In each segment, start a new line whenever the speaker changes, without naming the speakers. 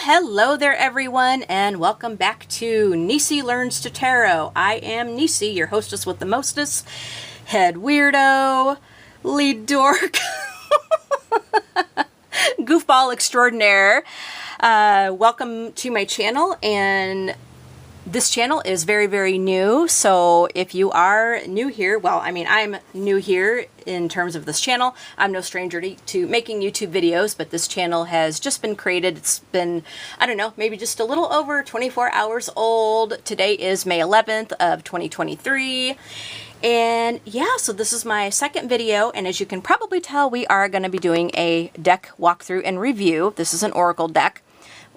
Hello there everyone, and welcome back to Nisi Learns to Tarot. I am Nisi, your hostess with the mostest, head weirdo, lead dork, goofball extraordinaire. Welcome to my channel, and this channel is very, very new, so if you are new here, well, I mean, I'm new here in terms of this channel. I'm no stranger to making YouTube videos, but this channel has just been created. It's been, I don't know, maybe just a little over 24 hours old. Today is May 11th of 2023. And yeah, so this is my second video, and as you can probably tell, we are going to be doing a deck walkthrough and review. This is an Oracle deck.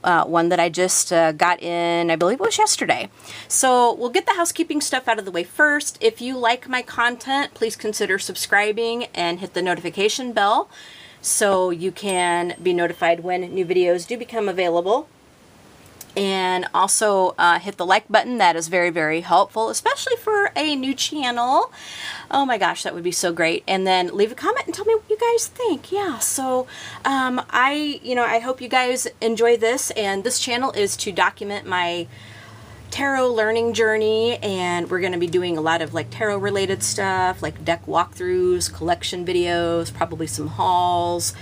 One that I just got in, I believe it was yesterday. So we'll get the housekeeping stuff out of the way first. If you like my content, please consider subscribing and hit the notification bell so you can be notified when new videos do become available. And also hit the like button. That is very, very helpful, especially for a new channel. Oh my gosh, that would be so great. And then leave a comment and tell me what you guys think. Yeah, so I hope you guys enjoy this. And this channel is to document my tarot learning journey, and we're going to be doing a lot of like tarot related stuff, like deck walkthroughs, collection videos, probably some hauls,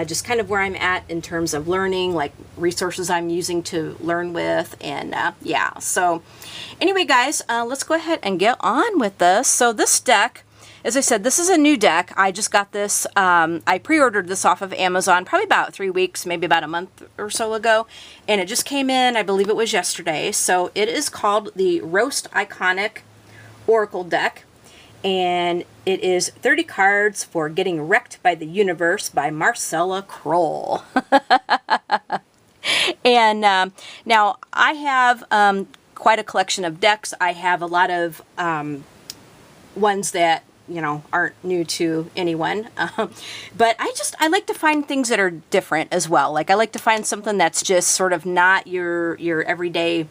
just kind of where I'm at in terms of learning, like resources I'm using to learn with. And yeah, so anyway guys, let's go ahead and get on with this. So this deck, as I said, this is a new deck. I just got this, I pre-ordered this off of Amazon probably about 3 weeks, maybe about a month or so ago, and it just came in, I believe it was yesterday. So it is called the Roast Iconic Oracle deck, and it is 30 cards for Getting Wrecked by the Universe by Marcella Kroll. And now I have quite a collection of decks. I have a lot of ones that aren't new to anyone. But I like to find things that are different as well. Like I like to find something that's just sort of not your everyday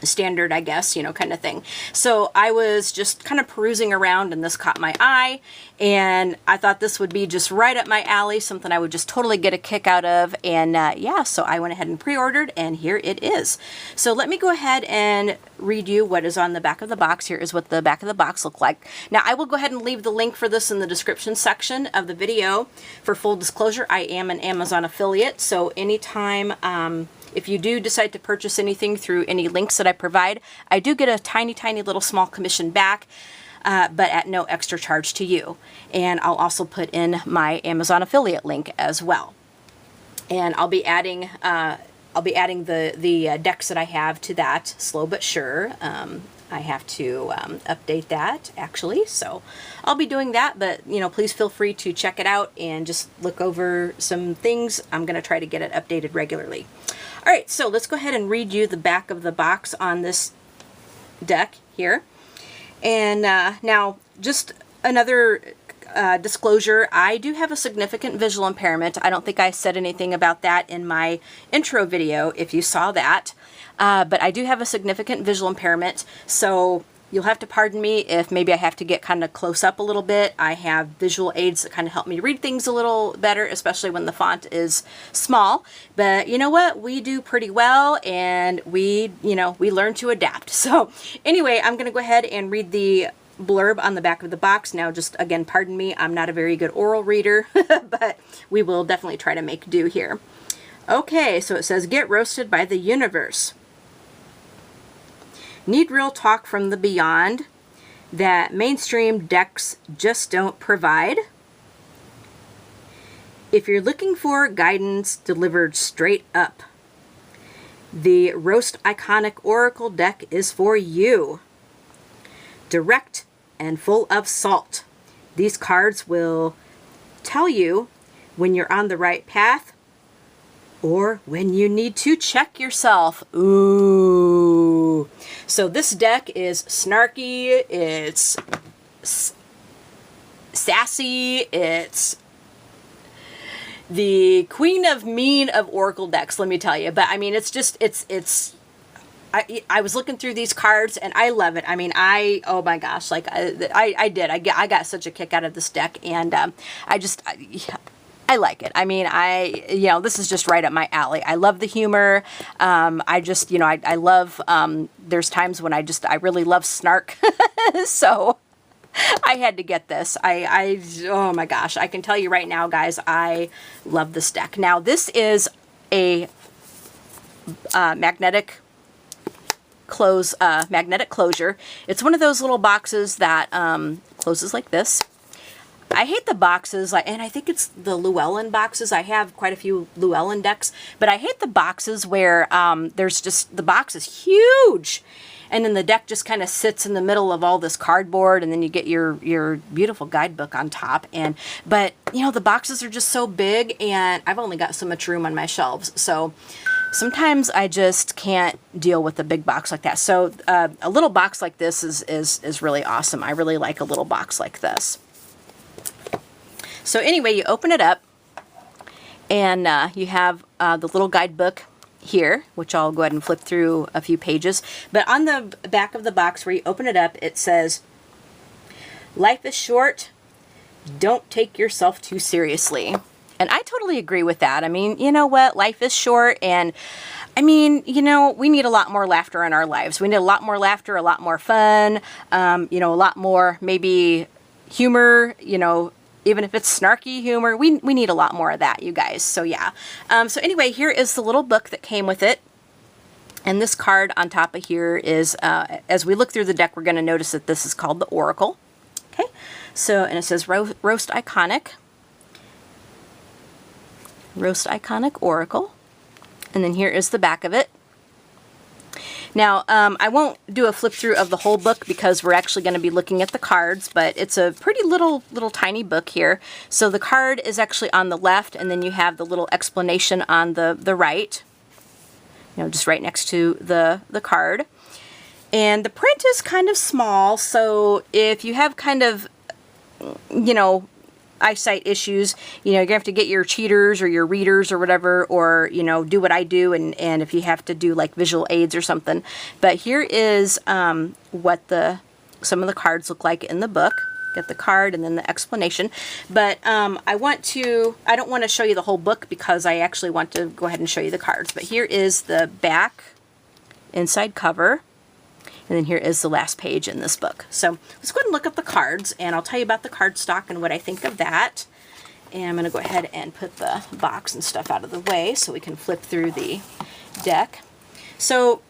standard, I guess, kind of thing. So I was just kind of perusing around, and this caught my eye, and I thought this would be just right up my alley, something I would just totally get a kick out of. And yeah, so I went ahead and pre-ordered, and here it is. So let me go ahead and read you what is on the back of the box. Here is what the back of the box looked like. Now I will go ahead and leave the link for this in the description section of the video. For full disclosure, I am an Amazon affiliate, so anytime if you do decide to purchase anything through any links that I provide, I do get a tiny, tiny little small commission back, but at no extra charge to you. And I'll also put in my Amazon affiliate link as well. And I'll be adding the decks that I have to that, slow but sure. I have to update that actually, so I'll be doing that, but please feel free to check it out and just look over some things. I'm going to try to get it updated regularly. All right, so let's go ahead and read you the back of the box on this deck here. And now just another disclosure, I do have a significant visual impairment. I don't think I said anything about that in my intro video if you saw that. But I do have a significant visual impairment, so you'll have to pardon me if maybe I have to get kind of close up a little bit. I have visual aids that kind of help me read things a little better, especially when the font is small. But you know what? We do pretty well, and we learn to adapt. So anyway, I'm going to go ahead and read the blurb on the back of the box. Now, just again, pardon me, I'm not a very good oral reader, but we will definitely try to make do here. Okay, so it says, get roasted by the universe. Need real talk from the beyond that mainstream decks just don't provide? If you're looking for guidance delivered straight up, the Roast Iconic Oracle deck is for you. Direct and full of salt, these cards will tell you when you're on the right path or when you need to check yourself. Ooh. So this deck is snarky, it's sassy, it's the queen of mean of Oracle decks, let me tell you. But I mean, it's just, I was looking through these cards and I love it. I mean, oh my gosh, like I got such a kick out of this deck, and yeah. I like it. I mean, this is just right up my alley. I love the humor. I just, I love, there's times when I really love snark. So I had to get this. Oh my gosh, I can tell you right now, guys, I love this deck. Now, this is a magnetic closure. It's one of those little boxes that closes like this. I hate the boxes, and I think it's the Llewellyn boxes. I have quite a few Llewellyn decks, but I hate the boxes where there's just, the box is huge, and then the deck just kind of sits in the middle of all this cardboard, and then you get your beautiful guidebook on top. But the boxes are just so big, and I've only got so much room on my shelves, so sometimes I just can't deal with a big box like that. So a little box like this is really awesome. I really like a little box like this. So anyway, you open it up, and you have the little guidebook here, which I'll go ahead and flip through a few pages. But on the back of the box where you open it up, it says, "Life is short. Don't take yourself too seriously." And I totally agree with that. I mean, you know what? Life is short, and I mean, we need a lot more laughter in our lives. We need a lot more laughter, a lot more fun, a lot more maybe humor, even if it's snarky humor. We need a lot more of that, you guys. So yeah. So anyway, here is the little book that came with it. And this card on top of here is, as we look through the deck, we're going to notice that this is called the Oracle. Okay. So, and it says Roast Iconic. Roast Iconic Oracle. And then here is the back of it. Now, I won't do a flip through of the whole book because we're actually going to be looking at the cards, but it's a pretty little tiny book here. So the card is actually on the left, and then you have the little explanation on the right, just right next to the card. And the print is kind of small, so if you have kind of, eyesight issues, you're gonna have to get your cheaters or your readers or whatever, or do what I do, and if you have to do like visual aids or something. But here is what some of the cards look like in the book. Get the card and then the explanation. But I don't want to show you the whole book because I actually want to go ahead and show you the cards. But here is the back inside cover. And then here is the last page in this book. So let's go ahead and look at the cards, and I'll tell you about the card stock and what I think of that. And I'm going to go ahead and put the box and stuff out of the way so we can flip through the deck. So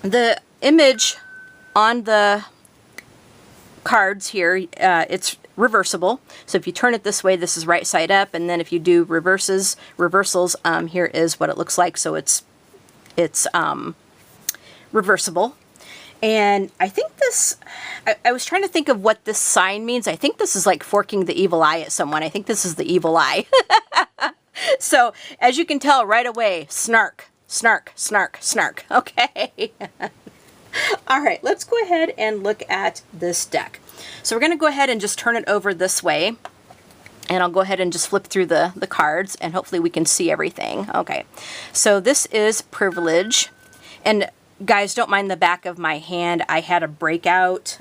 the image on the cards here, it's reversible. So if you turn it this way, this is right side up, and then if you do reversals, here is what it looks like. So it's reversible. And I think this, I was trying to think of what this sign means. I think this is like forking the evil eye at someone. I think this is the evil eye. So as you can tell right away, snark, snark, snark, snark. Okay. All right, let's go ahead and look at this deck. So we're going to go ahead and just turn it over this way. And I'll go ahead and just flip through the cards, and hopefully we can see everything. Okay, so this is Privilege. And guys, don't mind the back of my hand. I had a breakout,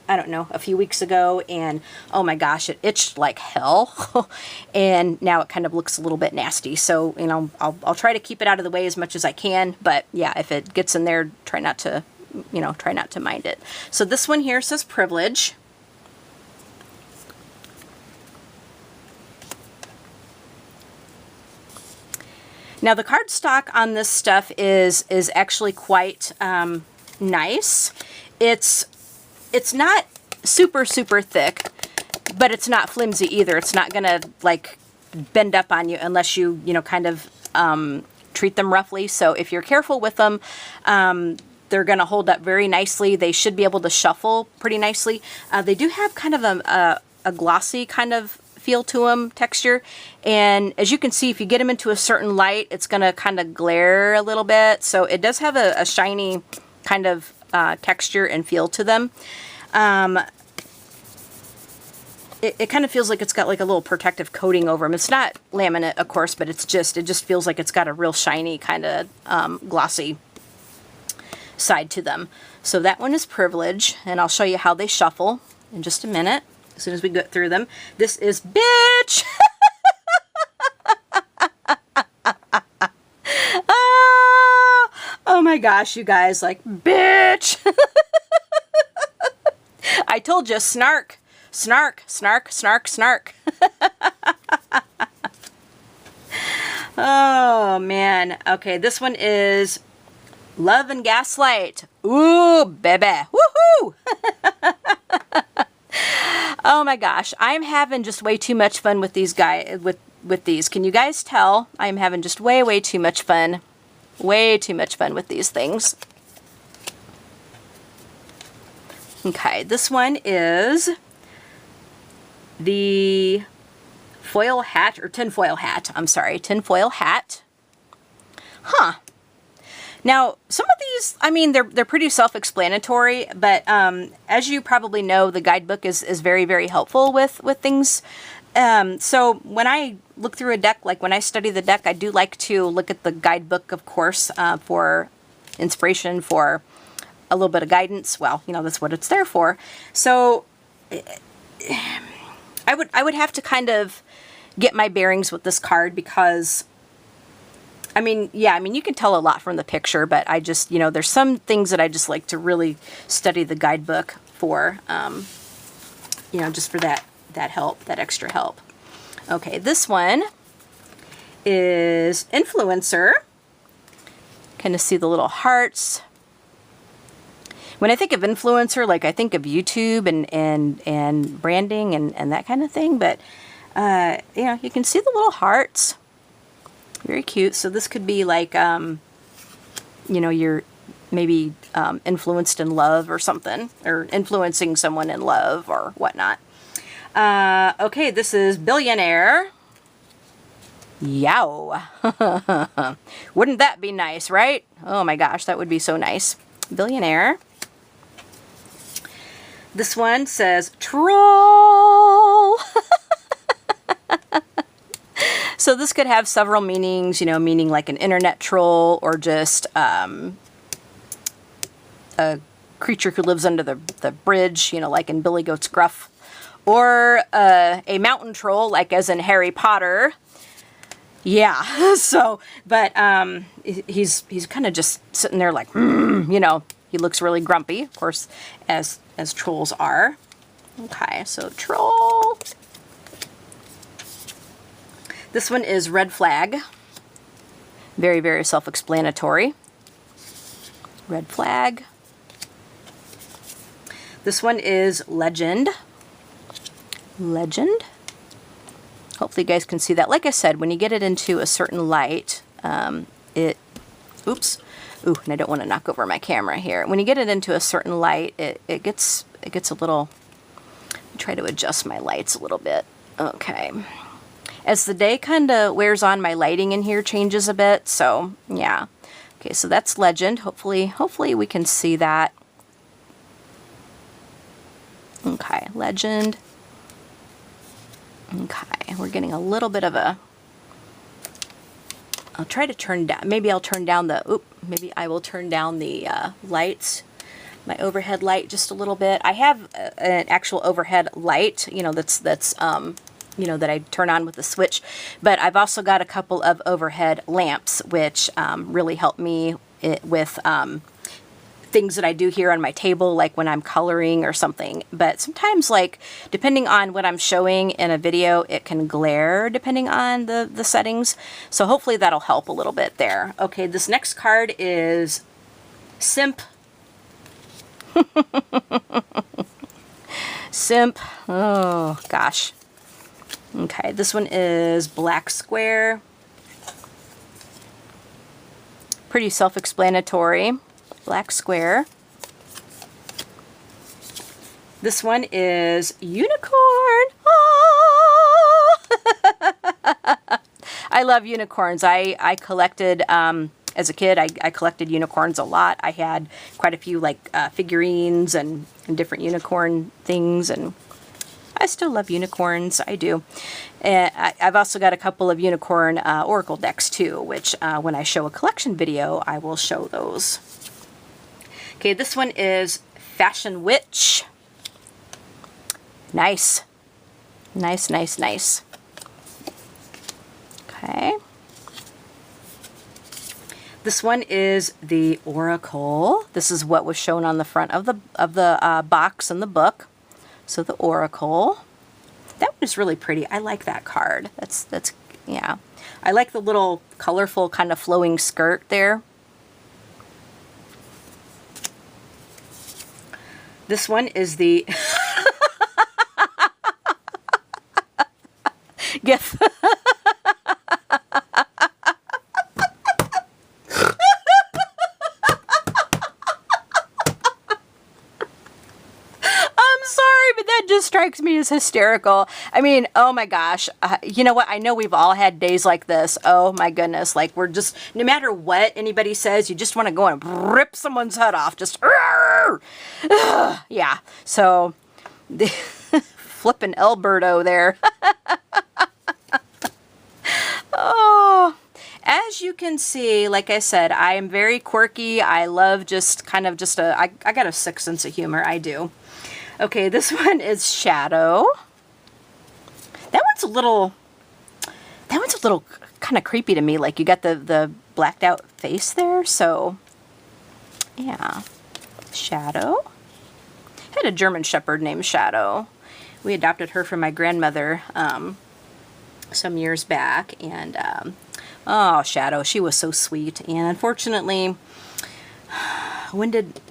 I don't know, a few weeks ago, and oh my gosh, it itched like hell. And now it kind of looks a little bit nasty. So, I'll try to keep it out of the way as much as I can. But yeah, if it gets in there, try not to mind it. So this one here says Privilege. Now the cardstock on this stuff is actually quite nice. It's not super thick, but it's not flimsy either. It's not gonna like bend up on you unless you kind of treat them roughly. So if you're careful with them, they're gonna hold up very nicely. They should be able to shuffle pretty nicely. They do have kind of a glossy kind of feel to them, texture, and as you can see, if you get them into a certain light, it's going to kind of glare a little bit. So it does have a shiny kind of texture and feel to them. It kind of feels like it's got like a little protective coating over them. It's not laminate, of course, but it just feels like it's got a real shiny kind of glossy side to them. So that one is Privilege, and I'll show you how they shuffle in just a minute. As soon as we get through them. This is Bitch. my gosh, you guys, like, bitch. I told you, snark, snark, snark, snark, snark. Oh, man. Okay, this one is Love and Gaslight. Ooh, baby. Woohoo! Oh my gosh, I'm having just way too much fun with these guys. With these, can you guys tell? I'm having just way too much fun. Way too much fun with these things. Okay, this one is the foil hat, or tinfoil hat. I'm sorry, tinfoil hat. Huh. Now, some of these, I mean, they're pretty self-explanatory, but as you probably know, the guidebook is very helpful with things. So when I look through a deck, like when I study the deck, I do like to look at the guidebook, of course, for inspiration, for a little bit of guidance. Well, you know, that's what it's there for. So I would have to kind of get my bearings with this card because, I mean, yeah, I mean, you can tell a lot from the picture, but I just, you know, there's some things that I just like to really study the guidebook for, you know, just for that help, that extra help. Okay, this one is Influencer. Kind of see the little hearts. When I think of influencer, like I think of YouTube and branding and that kind of thing, but you know, you can see the little hearts. Very cute. So this could be like, you know, you're maybe influenced in love or something, or influencing someone in love or whatnot. Okay, this is Billionaire. Yow. Wouldn't that be nice, right? Oh my gosh, that would be so nice. Billionaire. This one says Troll. So this could have several meanings, you know, meaning like an internet troll, or just a creature who lives under the bridge, you know, like in Billy Goat's Gruff, or a mountain troll, like as in Harry Potter. Yeah, so, but he's kind of just sitting there like, you know, he looks really grumpy, of course, as trolls are. Okay, so troll. This one is Red Flag. Very self-explanatory. Red Flag. This one is Legend. Legend. Hopefully you guys can see that. Like I said, when you get it into a certain light, oops. Ooh, and I don't want to knock over my camera here. When you get it into a certain light, it gets a little, try to adjust my lights a little bit. Okay. As the day kind of wears on, my lighting in here changes a bit, so yeah. Okay, so that's Legend. Hopefully we can see that. Okay, Legend. Okay, we're getting a little bit of a, I'll try to turn down, maybe I'll turn down the, maybe I will turn down the lights, my overhead light just a little bit. I have an actual overhead light, you know, that's you know, that I turn on with the switch, but I've also got a couple of overhead lamps, which really help me with things that I do here on my table, like when I'm coloring or something. But sometimes, like, depending on what I'm showing in a video, it can glare depending on the settings. So hopefully that'll help a little bit there. Okay, this next card is Simp. Simp. Oh, gosh. Okay, this one is Black Square. Pretty self-explanatory. Black Square. This one is Unicorn. Ah! I love unicorns. I collected, as a kid, I collected unicorns a lot. I had quite a few, like, figurines and different unicorn things, and I still love unicorns. I do. I've also got a couple of unicorn oracle decks too, which when I show a collection video, I will show those. Okay, this one is Fashion Witch. Nice. Nice. Okay. This one is the Oracle. This is what was shown on the front of the box in the book. So the Oracle. That one is really pretty. I like that card. That's yeah. I like the little colorful kind of flowing skirt there. This one is the GIF. Just strikes me as hysterical. I mean, oh my gosh. You know what? I know we've all had days like this. Oh my goodness. Like, we're just, no matter what anybody says, you just want to go and rip someone's head off. Just, yeah. So, the flipping Alberto there. Oh, as you can see, like I said, I am very quirky. I love just kind of just I got a sick sense of humor. I do. Okay, this one is Shadow. That one's a little kind of creepy to me. Like, you got the blacked out face there. So, yeah. Shadow. I had a German Shepherd named Shadow. We adopted her from my grandmother some years back. And, oh, Shadow, she was so sweet. And unfortunately, when did...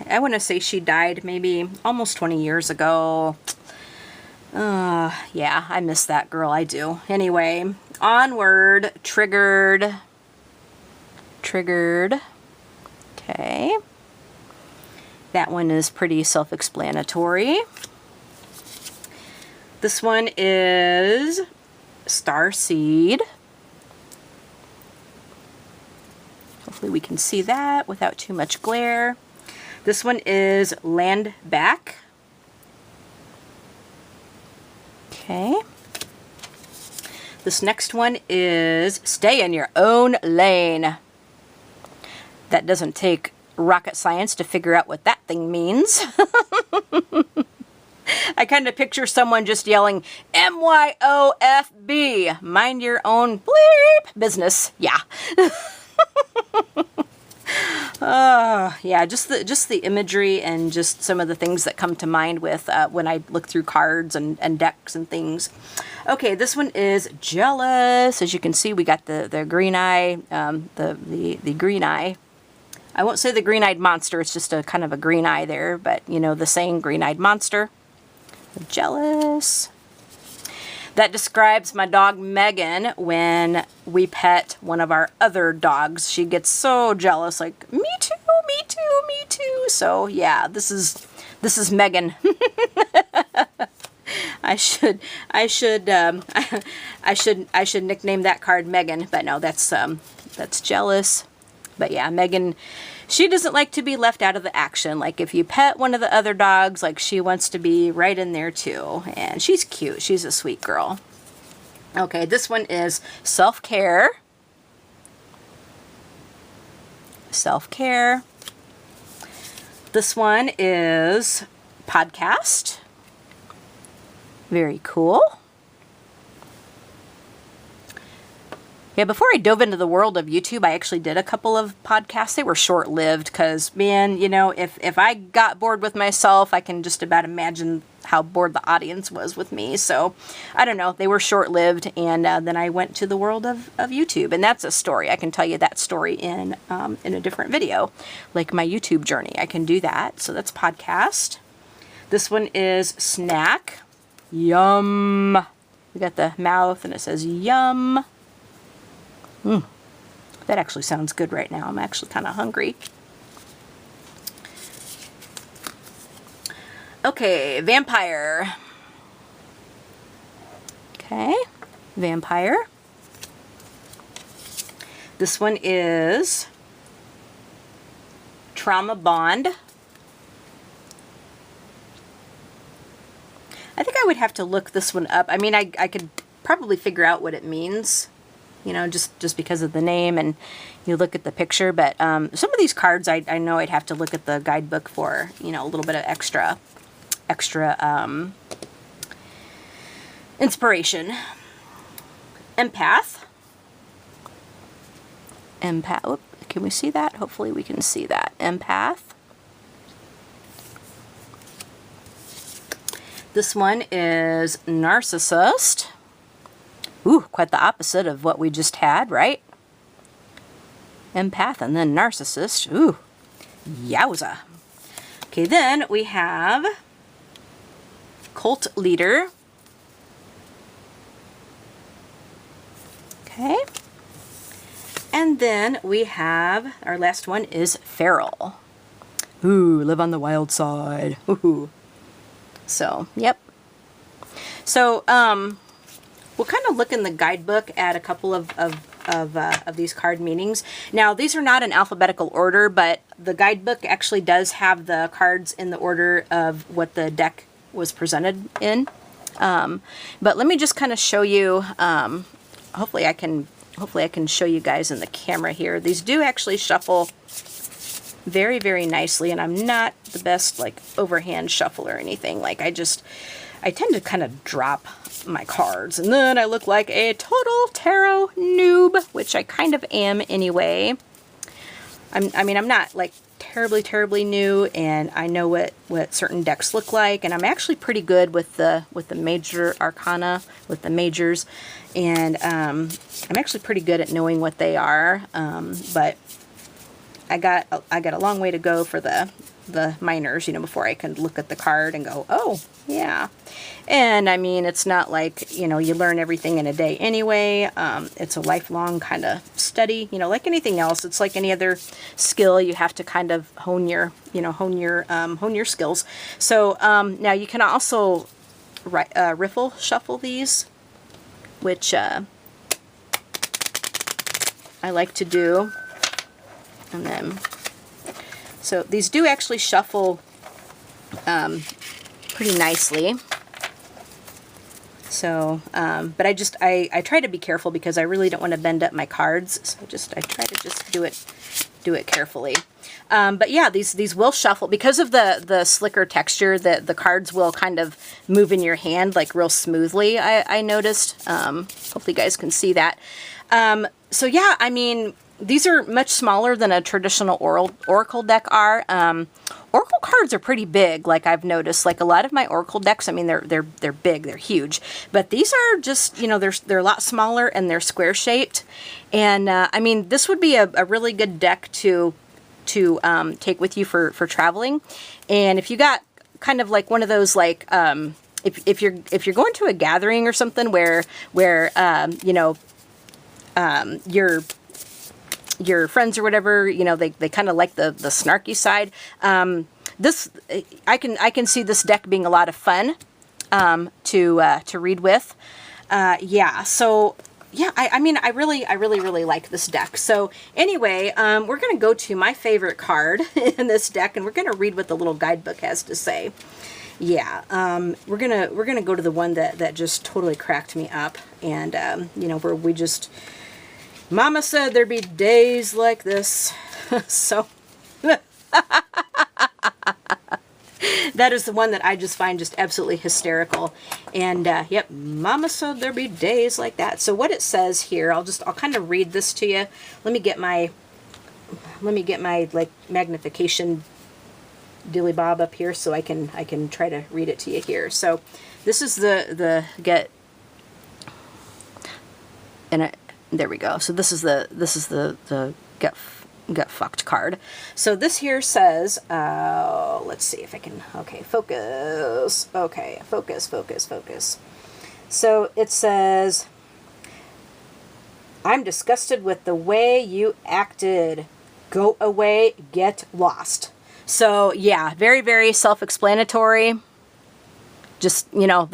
I want to say she died maybe almost 20 years ago. Yeah, I miss that girl. I do. Anyway, onward. Triggered. Triggered. Okay. That one is pretty self-explanatory. This one is Starseed. Hopefully we can see that without too much glare. This one is Land Back. Okay. This next one is Stay in Your Own Lane. That doesn't take rocket science to figure out what that thing means. I kind of picture someone just yelling, MYOFB, mind your own bleep business. Yeah. Yeah, just the imagery and just some of the things that come to mind with when I look through cards and decks and things. Okay, this one is Jealous. As you can see, we got the green eye, the green eye. I won't say the green-eyed monster. It's just a kind of a green eye there, but you know the saying, green-eyed monster. Jealous. That describes my dog Megan when we pet one of our other dogs. She gets so jealous, like, me too, me too, me too. So yeah, this is Megan. I should nickname that card Megan, but no, that's Jealous. But yeah, Megan, she doesn't like to be left out of the action. Like, if you pet one of the other dogs, like, she wants to be right in there too. And she's cute. She's a sweet girl. Okay, this one is Self-Care. Self-Care. This one is Podcast. Very cool. Yeah, before I dove into the world of YouTube, I actually did a couple of podcasts. They were short-lived because, man, you know, if I got bored with myself, I can just about imagine how bored the audience was with me. So, I don't know. They were short-lived, and then I went to the world of YouTube, and that's a story. I can tell you that story in a different video, like my YouTube journey. I can do that. So, that's Podcast. This one is Snack. Yum. We got the mouth, and it says Yum. That actually sounds good right now. I'm actually kind of hungry. Okay, Vampire. Okay, Vampire. This one is Trauma Bond. I think I would have to look this one up. I mean, I could probably figure out what it means, you know, just because of the name and you look at the picture. But some of these cards, I know I'd have to look at the guidebook for, you know, a little bit of extra inspiration. Empath. Empath. Oop, can we see that? Hopefully we can see that. Empath. This one is narcissist. Ooh, quite the opposite of what we just had, right? Empath and then narcissist. Ooh, yowza. Okay, then we have cult leader. Okay. And then we have, our last one is feral. Ooh, live on the wild side. Ooh. So, yep. So, we'll kind of look in the guidebook at a couple of these card meanings. Now, these are not in alphabetical order, but the guidebook actually does have the cards in the order of what the deck was presented in. But let me just kind of show you, hopefully I can show you guys in the camera here. These do actually shuffle very, very nicely, and I'm not the best like overhand shuffle or anything. Like I tend to kind of drop my cards, and then I look like a total tarot noob, which I kind of am anyway. I mean, I'm not like terribly new, and I know what certain decks look like, and I'm actually pretty good with the major arcana, with the majors, and I'm actually pretty good at knowing what they are. But I got a long way to go for the minors, you know, before I can look at the card and go, oh, yeah. And I mean, it's not like, you know, you learn everything in a day anyway. It's a lifelong kind of study, you know, like anything else. It's like any other skill. You have to kind of hone your skills. So now you can also riffle shuffle these, which I like to do. And then, so these do actually shuffle pretty nicely. So, but I try to be careful because I really don't want to bend up my cards. So I try to just do it carefully. But yeah, these will shuffle because of the slicker texture. The cards will kind of move in your hand like real smoothly. I noticed. Hopefully you guys can see that. So yeah, I mean, these are much smaller than a traditional oracle deck are. Oracle cards are pretty big, like I've noticed. Like a lot of my oracle decks, I mean, they're big, they're huge. But these are just, you know, they're a lot smaller and they're square shaped. And I mean, this would be a really good deck to take with you for traveling. And if you got kind of like one of those like if you're going to a gathering or something where you know, your friends or whatever, you know, they kind of like the snarky side. This I can see this deck being a lot of fun to read with. Yeah, so yeah, I mean, I really like this deck. So anyway, we're gonna go to my favorite card in this deck, and we're gonna read what the little guidebook has to say. Yeah, we're gonna go to the one that just totally cracked me up, and you know, where we just, Mama said there'd be days like this. So that is the one that I just find just absolutely hysterical. And yep, Mama said there'd be days like that. So what it says here, I'll kind of read this to you. Let me get my like magnification dilly bob up here so I can try to read it to you here. So this is the get, and there we go. So this is the get fucked card. So this here says, let's see if I can, okay, focus. Okay, focus. So it says, I'm disgusted with the way you acted. Go away, get lost. So yeah, very, very self-explanatory. Just, you know,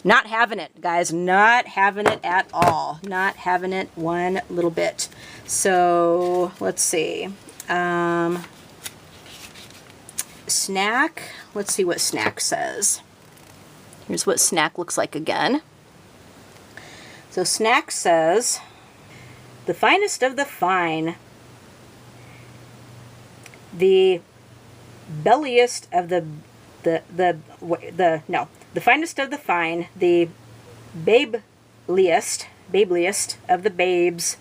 not having it, guys. Not having it at all. Not having it one little bit. So, let's see. Snack. Let's see what snack says. Here's what snack looks like again. So, snack says, the finest of the fine. The belliest of the finest of the fine, the babeliest of the babes,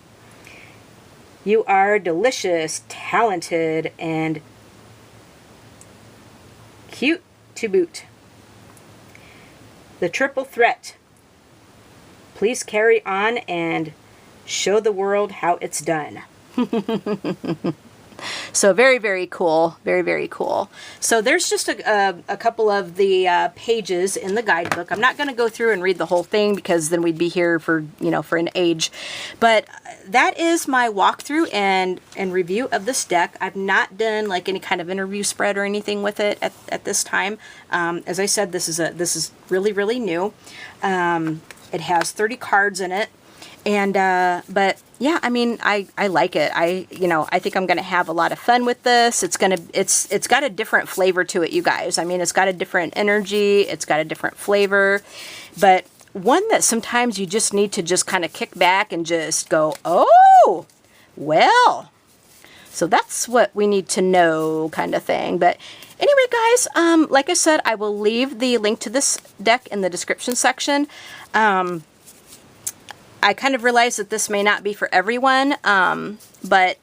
You are delicious, talented, and cute to boot. The triple threat. Please carry on and show the world how it's done. So very, very cool. Very, very cool. So there's just a couple of the pages in the guidebook. I'm not going to go through and read the whole thing because then we'd be here for, you know, for an age. But that is my walkthrough and review of this deck. I've not done like any kind of interview spread or anything with it at this time. As I said, this is really, really new. It has 30 cards in it. And, but yeah, I mean, I like it. I think I'm going to have a lot of fun with this. It's got a different flavor to it, you guys. I mean, it's got a different energy. It's got a different flavor, but one that sometimes you just need to just kind of kick back and just go, oh, well, so that's what we need to know kind of thing. But anyway, guys, like I said, I will leave the link to this deck in the description section. I kind of realize that this may not be for everyone, but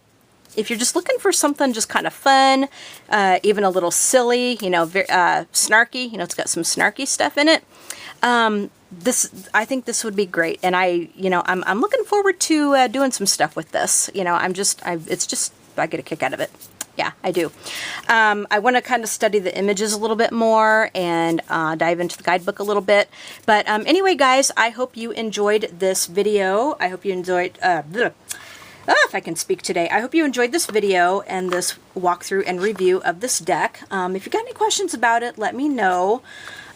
if you're just looking for something just kind of fun, even a little silly, you know, snarky, you know, it's got some snarky stuff in it, I think this would be great. And I'm looking forward to doing some stuff with this. You know, I get a kick out of it. Yeah, I do. I want to kind of study the images a little bit more and dive into the guidebook a little bit. But anyway, guys, I hope you enjoyed this video. I hope you enjoyed, if I can speak today, I hope you enjoyed this video and this walkthrough and review of this deck. If you got any questions about it, let me know.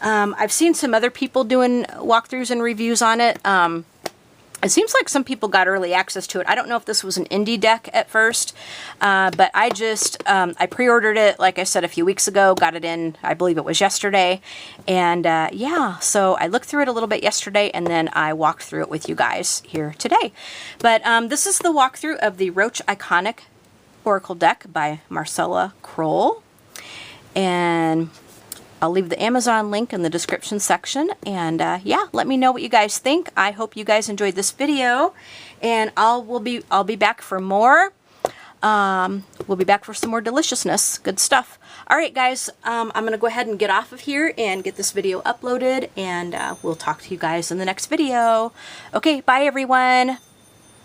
I've seen some other people doing walkthroughs and reviews on it. It seems like some people got early access to it. I don't know if this was an indie deck at first, but I pre-ordered it, like I said, a few weeks ago, got it in, I believe it was yesterday, and yeah, so I looked through it a little bit yesterday, and then I walked through it with you guys here today. But this is the walkthrough of the Roach Iconic Oracle deck by Marcella Kroll, and I'll leave the Amazon link in the description section, and yeah, let me know what you guys think. I hope you guys enjoyed this video, and I'll be back for more. We'll be back for some more deliciousness, good stuff. All right, guys, I'm gonna go ahead and get off of here and get this video uploaded, and we'll talk to you guys in the next video. Okay, bye everyone.